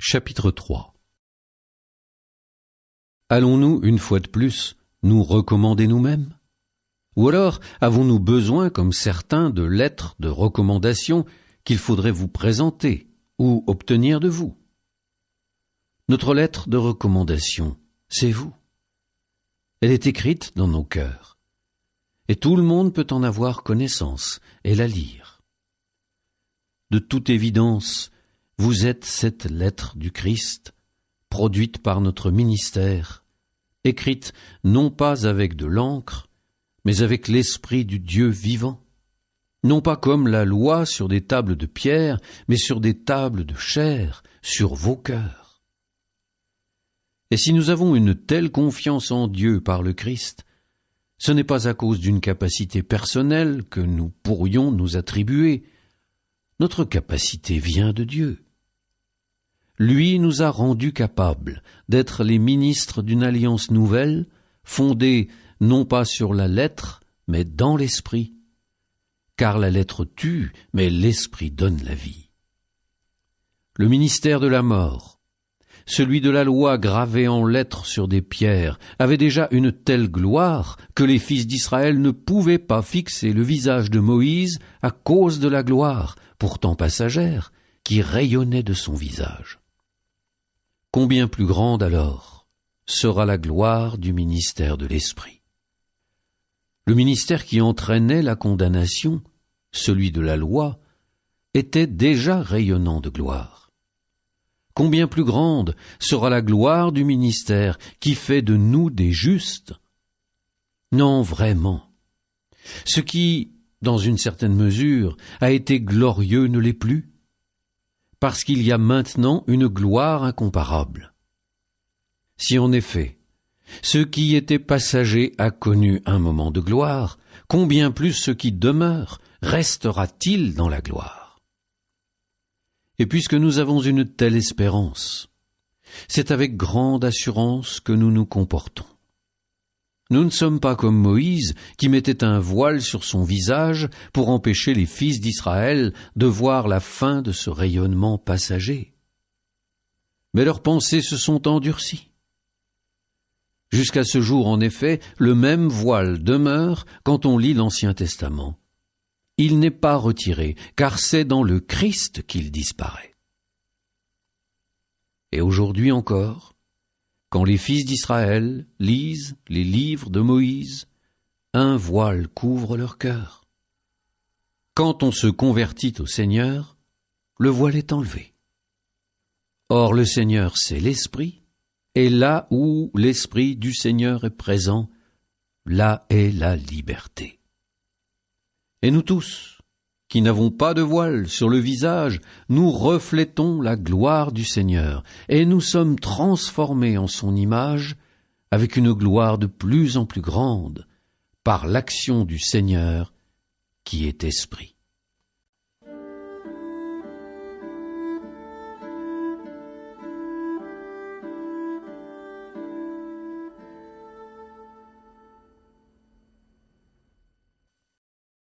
Chapitre 3. Allons-nous, une fois de plus, nous recommander nous-mêmes? Ou alors avons-nous besoin, comme certains, de lettres de recommandation qu'il faudrait vous présenter ou obtenir de vous? Notre lettre de recommandation, c'est vous. Elle est écrite dans nos cœurs, et tout le monde peut en avoir connaissance et la lire. De toute évidence, vous êtes cette lettre du Christ, produite par notre ministère, écrite non pas avec de l'encre, mais avec l'Esprit du Dieu vivant, non pas comme la loi sur des tables de pierre, mais sur des tables de chair, sur vos cœurs. Et si nous avons une telle confiance en Dieu par le Christ, ce n'est pas à cause d'une capacité personnelle que nous pourrions nous attribuer. Notre capacité vient de Dieu. Lui nous a rendus capables d'être les ministres d'une alliance nouvelle, fondée non pas sur la lettre, mais dans l'esprit. Car la lettre tue, mais l'esprit donne la vie. Le ministère de la mort, celui de la loi gravée en lettres sur des pierres, avait déjà une telle gloire que les fils d'Israël ne pouvaient pas fixer le visage de Moïse à cause de la gloire, pourtant passagère, qui rayonnait de son visage. Combien plus grande alors sera la gloire du ministère de l'Esprit? Le ministère qui entraînait la condamnation, celui de la loi, était déjà rayonnant de gloire. Combien plus grande sera la gloire du ministère qui fait de nous des justes? Non, vraiment. Ce qui, dans une certaine mesure, a été glorieux ne l'est plus, parce qu'il y a maintenant une gloire incomparable. Si en effet, ce qui était passager a connu un moment de gloire, combien plus ce qui demeure restera-t-il dans la gloire? Et puisque nous avons une telle espérance, c'est avec grande assurance que nous nous comportons. Nous ne sommes pas comme Moïse qui mettait un voile sur son visage pour empêcher les fils d'Israël de voir la fin de ce rayonnement passager. Mais leurs pensées se sont endurcies. Jusqu'à ce jour, en effet, le même voile demeure quand on lit l'Ancien Testament. Il n'est pas retiré, car c'est dans le Christ qu'il disparaît. Et aujourd'hui encore, quand les fils d'Israël lisent les livres de Moïse, un voile couvre leur cœur. Quand on se convertit au Seigneur, le voile est enlevé. Or le Seigneur, c'est l'Esprit, et là où l'Esprit du Seigneur est présent, là est la liberté. Et nous tous, qui n'avons pas de voile sur le visage, nous reflétons la gloire du Seigneur, et nous sommes transformés en son image avec une gloire de plus en plus grande par l'action du Seigneur qui est Esprit.